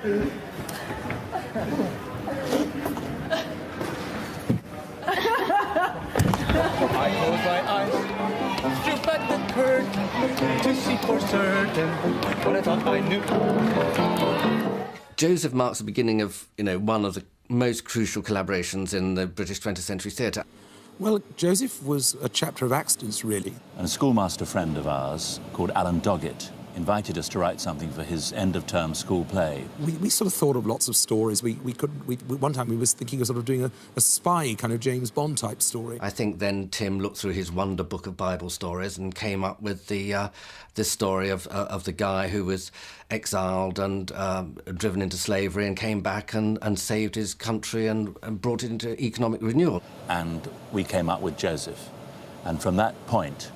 I close my eyes, drew back the curtain to see for certain what I thought I knew. Joseph marks the beginning of, one of the most crucial collaborations in the British 20th century theatre. Well, Joseph was a chapter of accidents, really. And a schoolmaster friend of ours called Alan Doggett invited us to write something for his end-of-term school play. We sort of thought of lots of stories. One time we was thinking of sort of doing a spy kind of James Bond type story. I think then Tim looked through his wonder book of Bible stories and came up with this story of the guy who was exiled and driven into slavery and came back and saved his country and brought it into economic renewal. And we came up with Joseph. And from that point,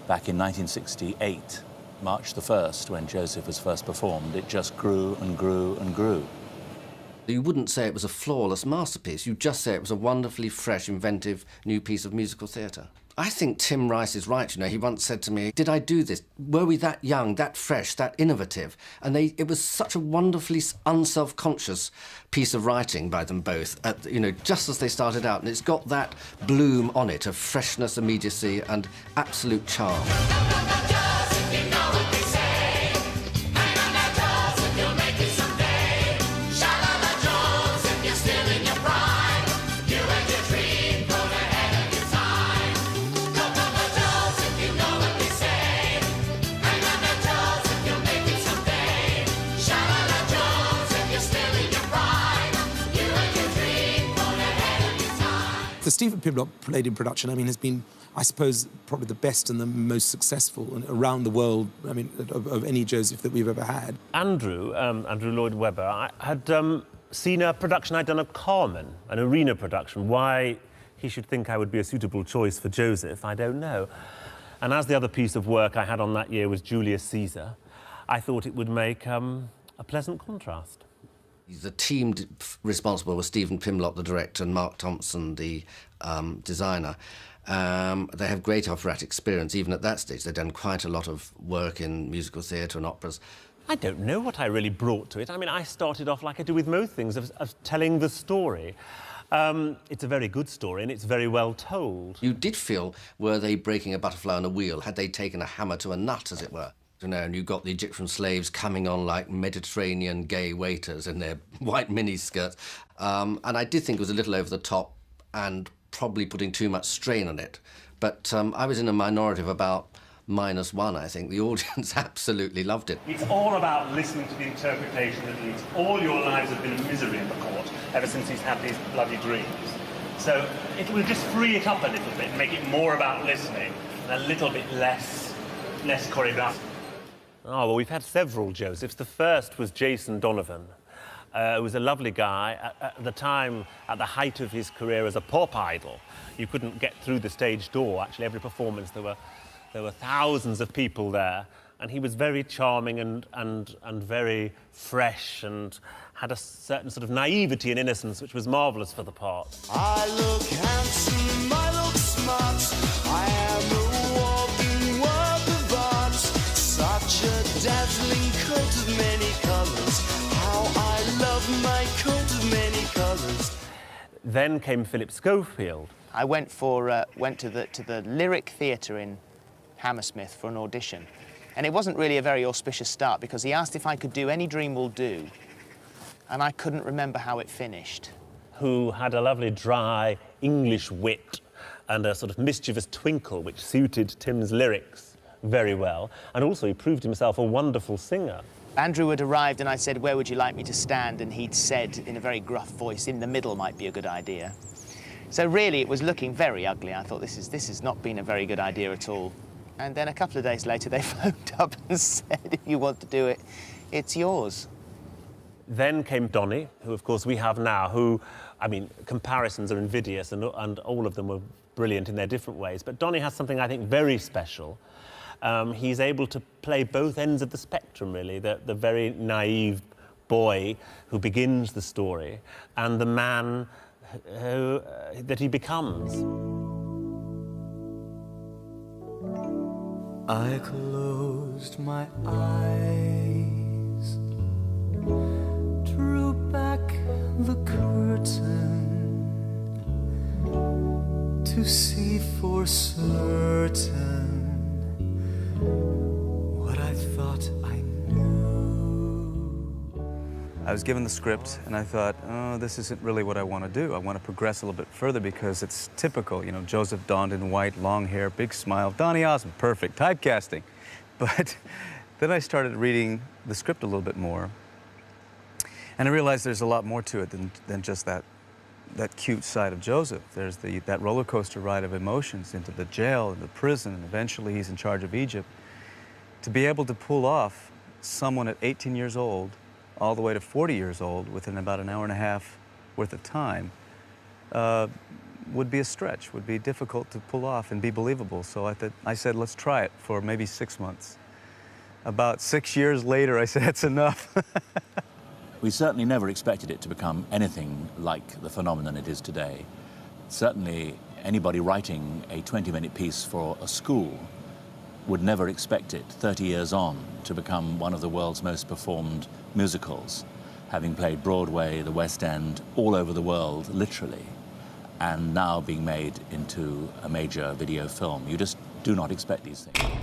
back in 1968, March the 1st, when Joseph was first performed, it just grew and grew and grew. You wouldn't say it was a flawless masterpiece. You'd just say it was a wonderfully fresh, inventive, new piece of musical theatre. I think Tim Rice is right, He once said to me, did I do this? Were we that young, that fresh, that innovative? And it was such a wonderfully unself-conscious piece of writing by them both, just as they started out. And it's got that bloom on it of freshness, immediacy and absolute charm. The Stephen Pimlott played in production, has been, I suppose, probably the best and the most successful around the world, of any Joseph that we've ever had. Andrew Lloyd Webber, I had seen a production I'd done of Carmen, an arena production. Why he should think I would be a suitable choice for Joseph, I don't know. And as the other piece of work I had on that year was Julius Caesar, I thought it would make a pleasant contrast. The team responsible was Stephen Pimlott, the director, and Mark Thompson, the designer. They have great operatic experience, even at that stage. They've done quite a lot of work in musical theatre and operas. I don't know what I really brought to it. I started off like I do with most things, of telling the story. It's a very good story, and it's very well told. You did feel, were they breaking a butterfly on a wheel? Had they taken a hammer to a nut, as it were? And you got the Egyptian slaves coming on like Mediterranean gay waiters in their white miniskirts. And I did think it was a little over the top and probably putting too much strain on it. But I was in a minority of about -1, I think. The audience absolutely loved it. It's all about listening to the interpretation that leads. All your lives have been a misery in the court ever since he's had these bloody dreams. So it will just free it up a little bit, make it more about listening and a little bit less choreographed. Oh, well, we've had several Josephs. The first was Jason Donovan, who was a lovely guy. At the time, at the height of his career as a pop idol, you couldn't get through the stage door. Actually, every performance, there were thousands of people there. And he was very charming and very fresh and had a certain sort of naivety and innocence, which was marvellous for the part. I look handsome, I look smart, I am a walking work of art. Such a dazzling coat of many colours, how I love my coat of many colours. Then came Philip Schofield. I went to the Lyric Theatre in Hammersmith for an audition. And it wasn't really a very auspicious start because he asked if I could do Any Dream Will Do, and I couldn't remember how it finished. Who had a lovely, dry English wit and a sort of mischievous twinkle which suited Tim's lyrics very well. And also he proved himself a wonderful singer. Andrew had arrived and I said, "Where would you like me to stand?" And he'd said in a very gruff voice, "In the middle might be a good idea." So really it was looking very ugly. I thought, this has not been a very good idea at all. And then a couple of days later, they phoned up and said, "If you want to do it, it's yours." Then came Donnie, who, of course, we have now, who, I mean, comparisons are invidious, and all of them were brilliant in their different ways. But Donnie has something, I think, very special. He's able to play both ends of the spectrum, really, the very naive boy who begins the story and the man that he becomes. I closed my eyes, to see for certain what I thought I knew. I was given the script and I thought, oh, this isn't really what I want to do. I want to progress a little bit further because it's typical, you know, Joseph donned in white, long hair, big smile, Donnie Osmond, perfect, typecasting. But then I started reading the script a little bit more, and I realized there's a lot more to it than just that cute side of Joseph. There's that roller coaster ride of emotions into the jail and the prison, and eventually he's in charge of Egypt. To be able to pull off someone at 18 years old all the way to 40 years old within about an hour and a half worth of time would be a stretch, would be difficult to pull off and be believable. So I said, let's try it for maybe 6 months. About 6 years later, I said, that's enough. We certainly never expected it to become anything like the phenomenon it is today. Certainly, anybody writing a 20-minute piece for a school would never expect it, 30 years on, to become one of the world's most performed musicals, having played Broadway, the West End, all over the world, literally, and now being made into a major video film. You just do not expect these things.